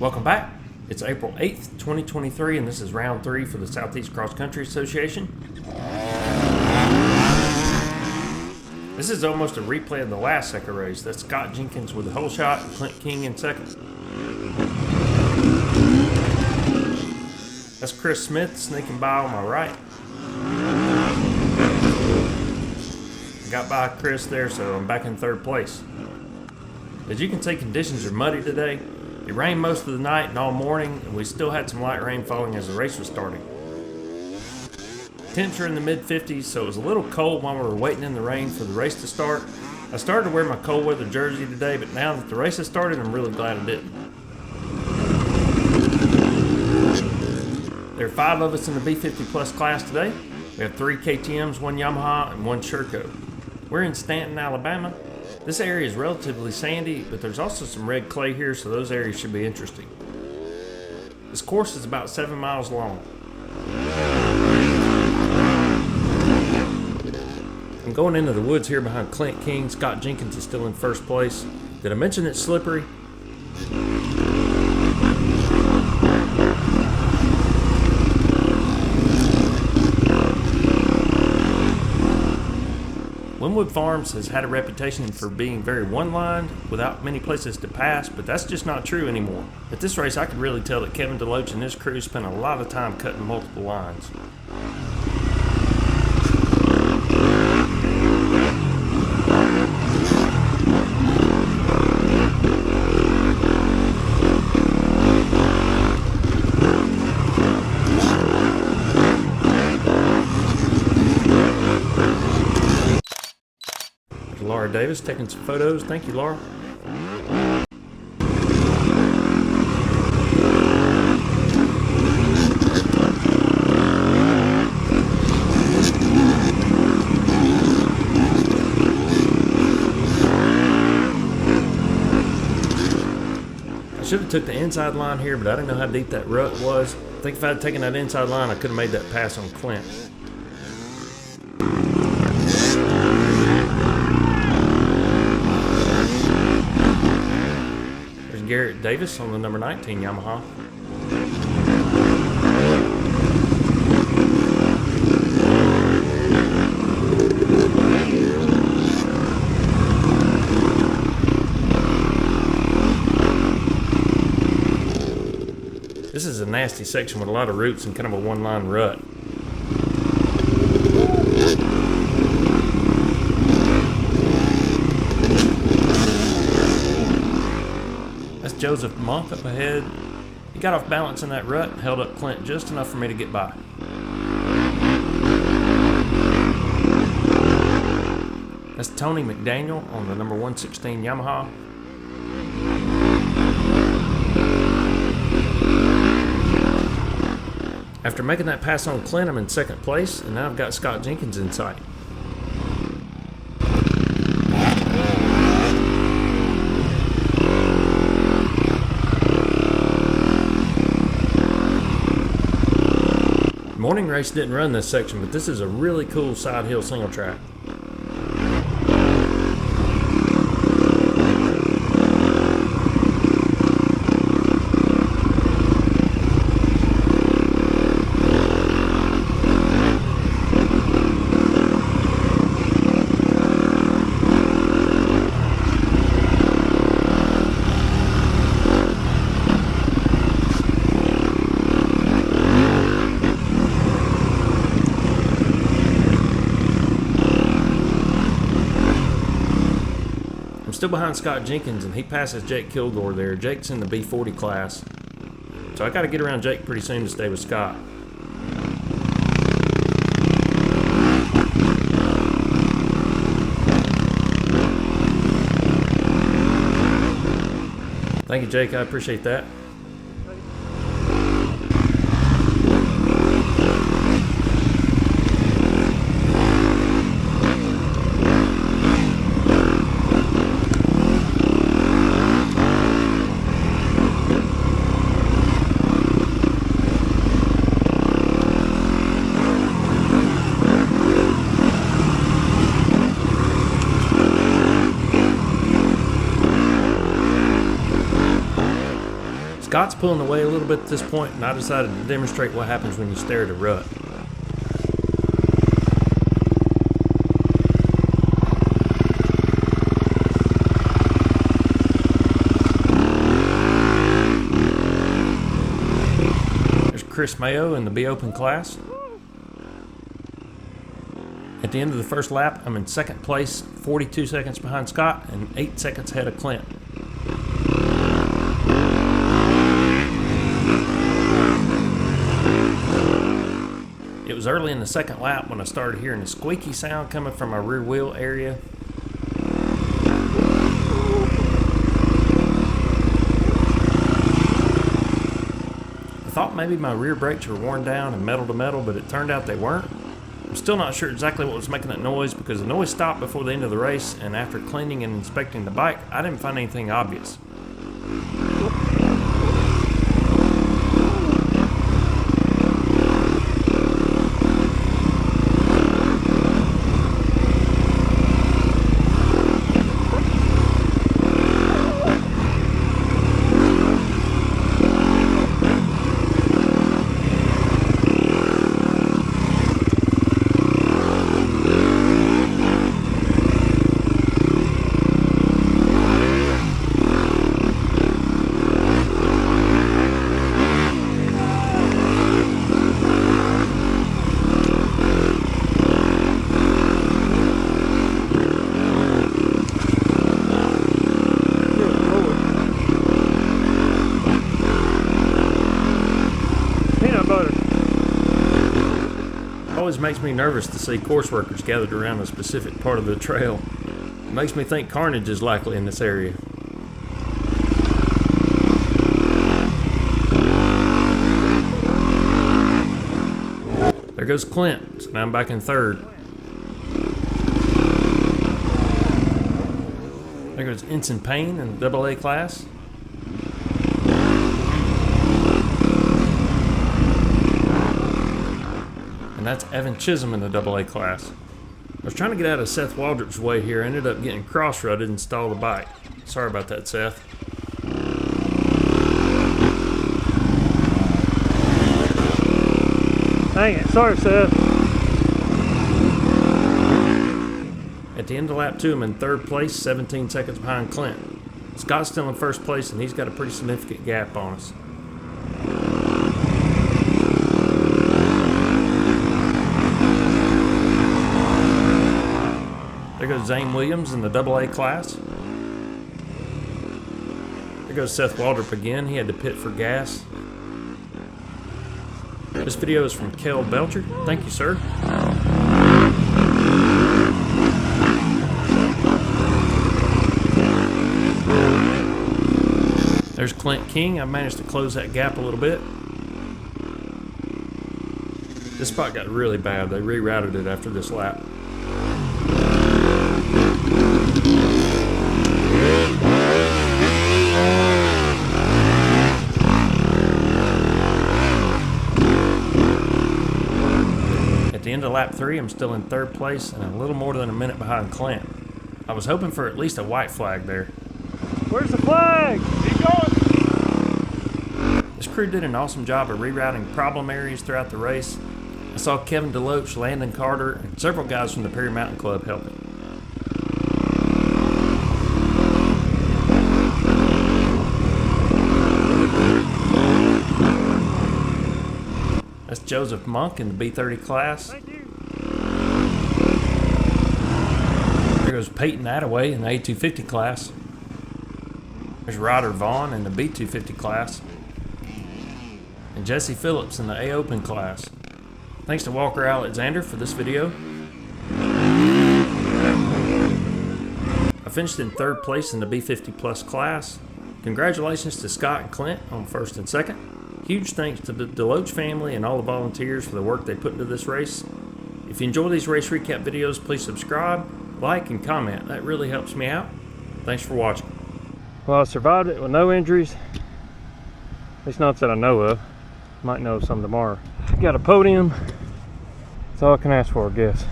Welcome back. It's April 8th, 2023, and this is round 3 for the Southeast Cross Country Association. This is almost a replay of the last SECCA race. That's Scott Jenkins with the hole shot and Clint King in second. That's Chris Smith sneaking by on my right. I got by Chris there, so I'm back in third place. As you can see, conditions are muddy today. It rained most of the night and all morning, and we still had some light rain falling as the race was starting. Temps are in the mid-50s, so it was a little cold while we were waiting in the rain for the race to start. I started to wear my cold weather jersey today, but now that the race has started, I'm really glad I didn't. There are 5 of us in the B50 Plus class today. We have 3 KTMs, 1 Yamaha, and 1 Sherco. We're in Stanton, Alabama. This area is relatively sandy, but there's also some red clay here, so those areas should be interesting. This course is about 7 miles long. I'm going into the woods here behind Clint King. Scott Jenkins is still in first place. Did I mention it's slippery? Windwood Farms has had a reputation for being very one-lined without many places to pass, but that's just not true anymore. At this race, I could really tell that Kevin DeLoach and his crew spent a lot of time cutting multiple lines. Laura Davis taking some photos. Thank you, Laura. I should have took the inside line here, but I didn't know how deep that rut was. I think if I had taken that inside line, I could have made that pass on Clint. Garrett Davis on the number 19 Yamaha. This is a nasty section with a lot of roots and kind of a one-line rut. Joseph Monk up ahead. He got off balance in that rut and held up Clint just enough for me to get by. That's Tony McDaniel on the number 116 Yamaha. After making that pass on Clint, I'm in second place, and now I've got Scott Jenkins in sight. Morning race didn't run this section, but this is a really cool side hill single track. Still behind Scott Jenkins, and he passes Jake Kilgore there. Jake's in the B40 class, so I got to get around Jake pretty soon to stay with Scott. Thank you, Jake. I appreciate that. Scott's pulling away a little bit at this point, and I decided to demonstrate what happens when you stare at a rut. There's Chris Mayo in the B Open class. At the end of the first lap, I'm in second place, 42 seconds behind Scott and 8 seconds ahead of Clint. It was early in the second lap when I started hearing a squeaky sound coming from my rear wheel area. I thought maybe my rear brakes were worn down and metal to metal, but it turned out they weren't. I'm still not sure exactly what was making that noise because the noise stopped before the end of the race, and after cleaning and inspecting the bike, I didn't find anything obvious. It always makes me nervous to see course workers gathered around a specific part of the trail. It makes me think carnage is likely in this area. There goes Clint, so now I'm back in third. There goes Ensign Payne in the AA class. And that's Evan Chisholm in the AA class. I was trying to get out of Seth Waldrop's way here. I ended up getting cross-rutted and stalled the bike. Sorry about that, Seth. Dang it, sorry, Seth. At the end of lap 2, I'm in third place, 17 seconds behind Clint. Scott's still in first place, and he's got a pretty significant gap on us. There goes Zane Williams in the AA class. There goes Seth Waldrop again. He had to pit for gas. This video is from Kel Belcher. Thank you, sir. There's Clint King. I managed to close that gap a little bit. This spot got really bad. They rerouted it after this lap. At the end of lap 3, I'm still in third place and a little more than a minute behind Clint. I was hoping for at least a white flag there. Where's the flag? Keep going. This crew did an awesome job of rerouting problem areas throughout the race. I saw Kevin DeLoach, Landon Carter, and several guys from the Perry Mountain Club helping. That's Joseph Monk in the B30 class. Thank you. There goes Peyton Attaway in the A250 class. There's Ryder Vaughn in the B250 class. And Jesse Phillips in the A Open class. Thanks to Walker Alexander for this video. I finished in third place in the B50 Plus class. Congratulations to Scott and Clint on first and second. Huge thanks to the DeLoach family and all the volunteers for the work they put into this race. If you enjoy these race recap videos, please subscribe, like, and comment. That really helps me out. Thanks for watching. Well, I survived it with no injuries. At least not that I know of. Might know of some tomorrow. Got a podium. That's all I can ask for, I guess.